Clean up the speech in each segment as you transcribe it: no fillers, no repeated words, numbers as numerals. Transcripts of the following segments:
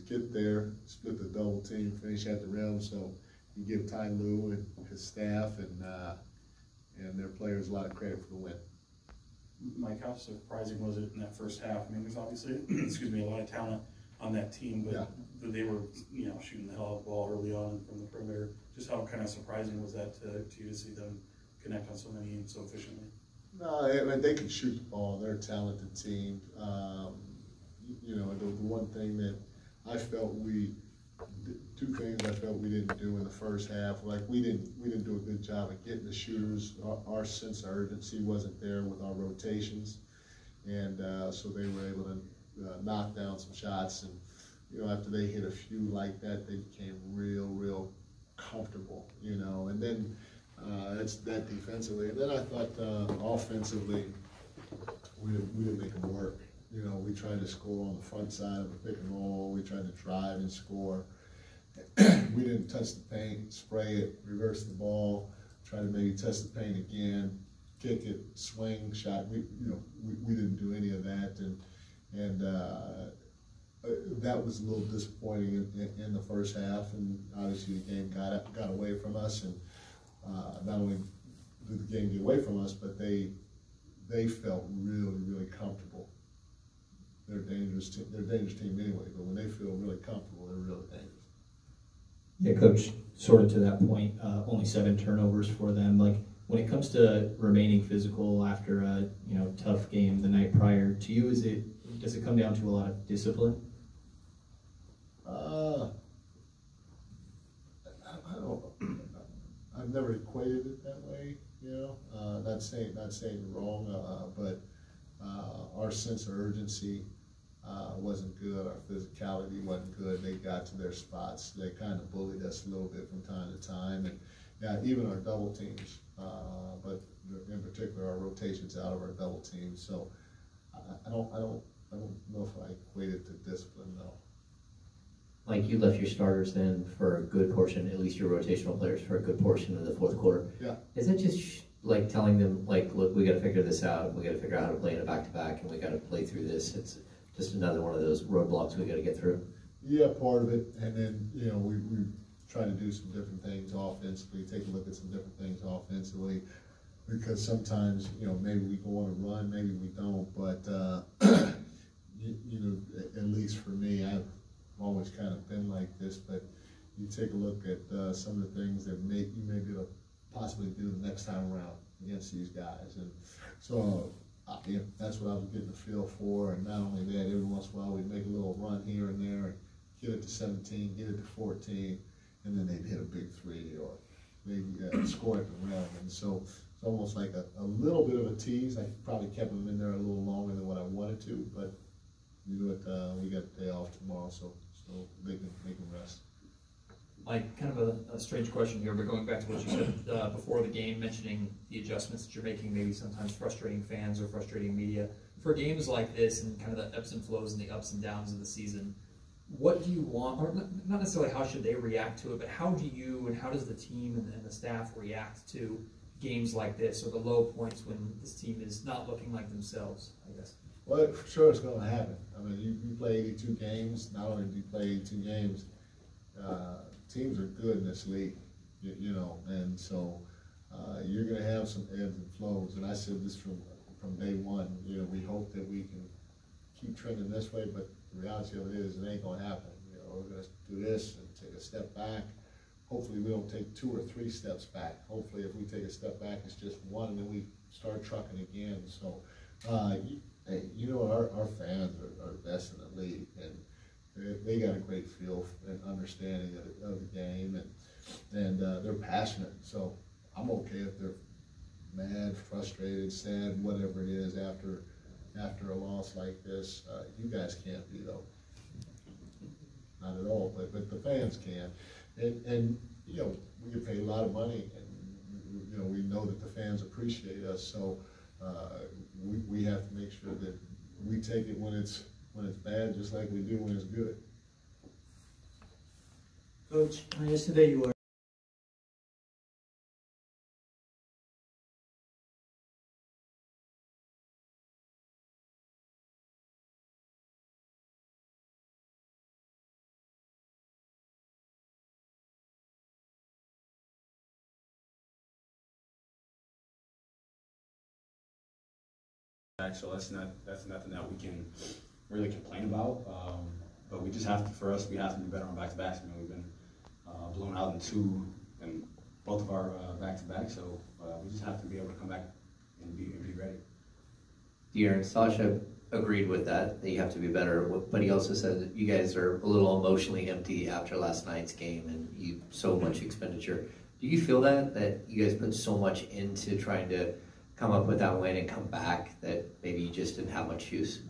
get there, split the double team, finish at the rim. So you give Ty Lue and his staff and their players a lot of credit for the win. Mike, how surprising was it in that first half? I mean, there's obviously, excuse me, a lot of talent on that team, but they were, shooting the hell out of the ball early on from the perimeter. Just how kind of surprising was that to you to see them connect on so many and so efficiently? No, I mean, they can shoot the ball. They're a talented team. The one thing that I felt two things I felt we didn't do in the first half. Like we didn't do a good job of getting the shooters. Our sense of urgency wasn't there with our rotations, and so they were able to knock down some shots. And after they hit a few like that, they became real comfortable. And then that's that defensively. And then I thought offensively, we didn't make them work. We tried to score on the front side of the pick and roll. We tried to drive and score. We didn't touch the paint, spray it, reverse the ball, try to maybe touch the paint again, kick it, swing, shot. We didn't do any of that, and that was a little disappointing in the first half. And obviously the game got away from us, and not only did the game get away from us, but they felt really comfortable. They're a dangerous team. They're a dangerous team anyway, but when they feel really comfortable, they're really dangerous. Yeah, Coach, sort of to that point, only 7 turnovers for them. Like, when it comes to remaining physical after a tough game the night prior, to you, does it come down to a lot of discipline? I've never equated it that way. Not saying you're wrong, but our sense of urgency wasn't good. Our physicality wasn't good. They got to their spots. They kind of bullied us a little bit from time to time, and even our double teams. But in particular, our rotations out of our double teams. So I don't know if I equate it to discipline, though. Like, you left your starters then for a good portion, at least your rotational players, for a good portion of the fourth quarter. Yeah. Is that just like telling them, like, look, we got to figure this out. We got to figure out how to play in a back-to-back, and we got to play through this. It's just another one of those roadblocks we got to get through. Yeah, part of it, and then we try to do some different things offensively. Take a look at some different things offensively, because sometimes maybe we go on a run, maybe we don't. But at least for me, I've always kind of been like this. But you take a look at some of the things that you may be able to possibly do the next time around against these guys, and so that's what I was getting the feel for. And not only that, every once in a while we'd make a little run here and there, and get it to 17, get it to 14, and then they'd hit a big three or maybe score at the rim. And so it's almost like a little bit of a tease. I probably kept them in there a little longer than what I wanted to, but we got the day off tomorrow, so they can rest. Mike, kind of a strange question here, but going back to what you said before the game, mentioning the adjustments that you're making, maybe sometimes frustrating fans or frustrating media. For games like this and kind of the ebbs and flows and the ups and downs of the season, what do you want, or not necessarily how should they react to it, but how do you and how does the team and the staff react to games like this, or the low points when this team is not looking like themselves, I guess? Well, for sure it's going to happen. I mean, you play 82 games. Not only do you play 82 games, teams are good in this league, and so you're going to have some ebbs and flows. And I said this from day one. We hope that we can keep trending this way, but the reality of it is it ain't going to happen. We're going to do this and take a step back. Hopefully we don't take 2 or 3 steps back. Hopefully if we take a step back, it's just one, and then we start trucking again. So, our fans are best in the league, and they got a great feel and understanding of the game, and they're passionate. So I'm okay if they're mad, frustrated, sad, whatever it is after a loss like this. You guys can't be, though. Not at all, but the fans can. And we get paid a lot of money, and we know that the fans appreciate us. So we have to make sure that we take it when it's bad, just like we do when it's good. Coach, yesterday you were So that's nothing that we can really complain about. But we just have to, for us, we have to be better on back-to-backs. I mean, we've been blown out in both of our back-to-backs, so we just have to be able to come back and be ready. De'Aaron, Sasha agreed with that you have to be better, but he also said that you guys are a little emotionally empty after last night's game and so much expenditure. Do you feel that you guys put so much into trying to come up with that win and come back that maybe you just didn't have much use?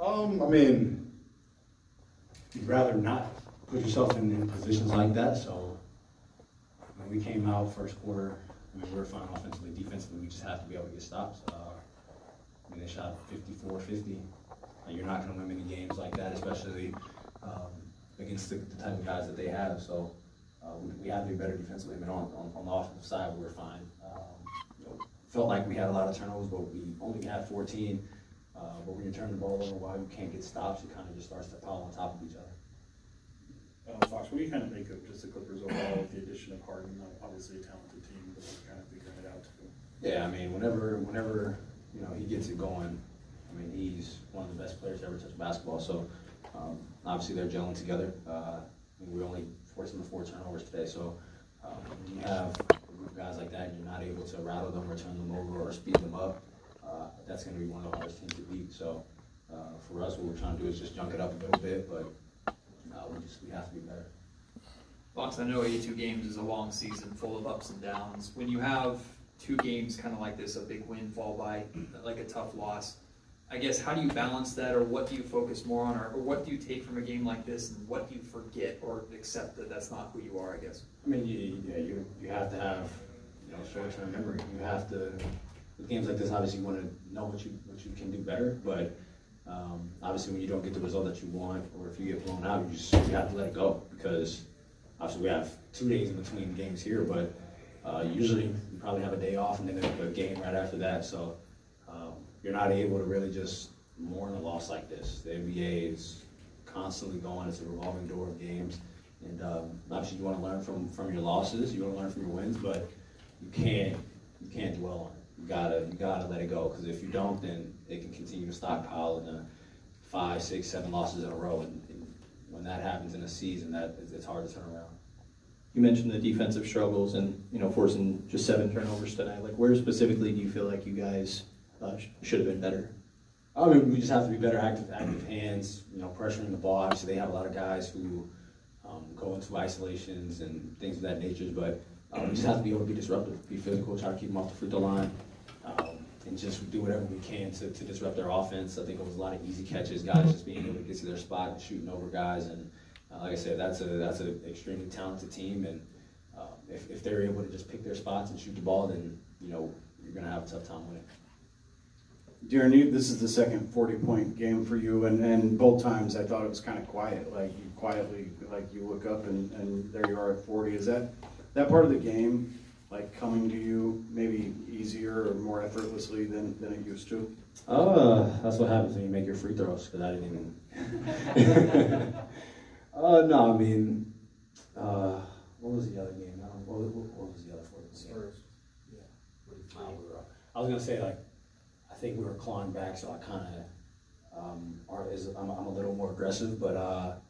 I mean, you'd rather not put yourself in positions like that. So when we came out first quarter, I mean, we were fine offensively, defensively. We just have to be able to get stops. I mean, they shot 54-50. You're not going to win many games like that, especially against the type of guys that they have. So we have to be better defensively. I mean, on the offensive side, we were fine. Felt like we had a lot of turnovers, but we only had 14. But when you turn the ball over while you can't get stops, it kind of just starts to pile on top of each other. Fox, what do you kind of make of just the Clippers overall with the addition of Harvey? Obviously a talented team, but they're kind of figuring it out too. Yeah, I mean, whenever he gets it going, I mean, he's one of the best players to ever touch basketball. So obviously they're gelling together. I mean, we only forced them to 4 turnovers today. So when you have a group of guys like that and you're not able to rattle them or turn them over or speed them up, that's going to be one of the hardest teams to beat. So for us, what we're trying to do is just junk it up a little bit, but we have to be better. Fox, I know 82 games is a long season full of ups and downs. When you have 2 games kind of like this, a big win followed by like a tough loss, I guess how do you balance that, or what do you focus more on, or what do you take from a game like this, and what do you forget or accept that that's not who you are, I guess? I mean, you have to have short-term memory. You have to, with games like this, obviously you want to know what you can do better, but obviously when you don't get the result that you want, or if you get blown out, you have to let it go, because obviously we have 2 days in between games here, but usually you probably have a day off and then a game right after that, so you're not able to really just mourn a loss like this. The NBA is constantly going. It's a revolving door of games, and obviously you want to learn from your losses, you want to learn from your wins, but you can't dwell on it. You gotta let it go, because if you don't, then it can continue to stockpile in 5, 6, 7 losses in a row, and when that happens in a season, it's hard to turn around. You mentioned the defensive struggles and forcing just 7 turnovers tonight. Like, where specifically do you feel like you guys should have been better? I mean, we just have to be better, active hands. Pressuring the ball. Obviously, they have a lot of guys who go into isolations and things of that nature, but we just have to be able to be disruptive, be physical, try to keep them off the free throw line, and just do whatever we can to disrupt their offense. I think it was a lot of easy catches, guys just being able to get to their spot and shooting over guys. And like I said, that's an extremely talented team, and if they're able to just pick their spots and shoot the ball, then you're going to have a tough time winning. De'Aaron, this is the second 40-point game for you, and both times I thought it was kind of quiet. Like you quietly, you look up and there you are at 40. Is that part of the game, like coming to you maybe easier or more effortlessly than it used to? That's what happens when you make your free throws, because I didn't even. No, I mean, what was the other game? What was the other 40? Spurs. Yeah. I was gonna say, I think we were clawing back, so I kind of I'm a little more aggressive, but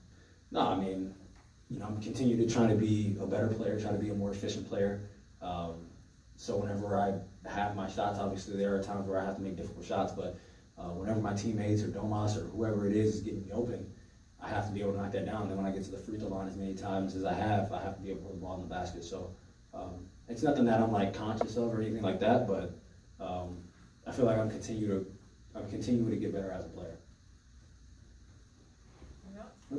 no, I mean, I'm continuing to try to be a better player, try to be a more efficient player. So whenever I have my shots, obviously there are times where I have to make difficult shots, but whenever my teammates or Domas or whoever it is getting me open, I have to be able to knock that down. And then when I get to the free throw line as many times as I have to be able to put the ball in the basket. So it's nothing that I'm conscious of or anything like that, but I feel like I'm continuing to get better as a player. Yeah.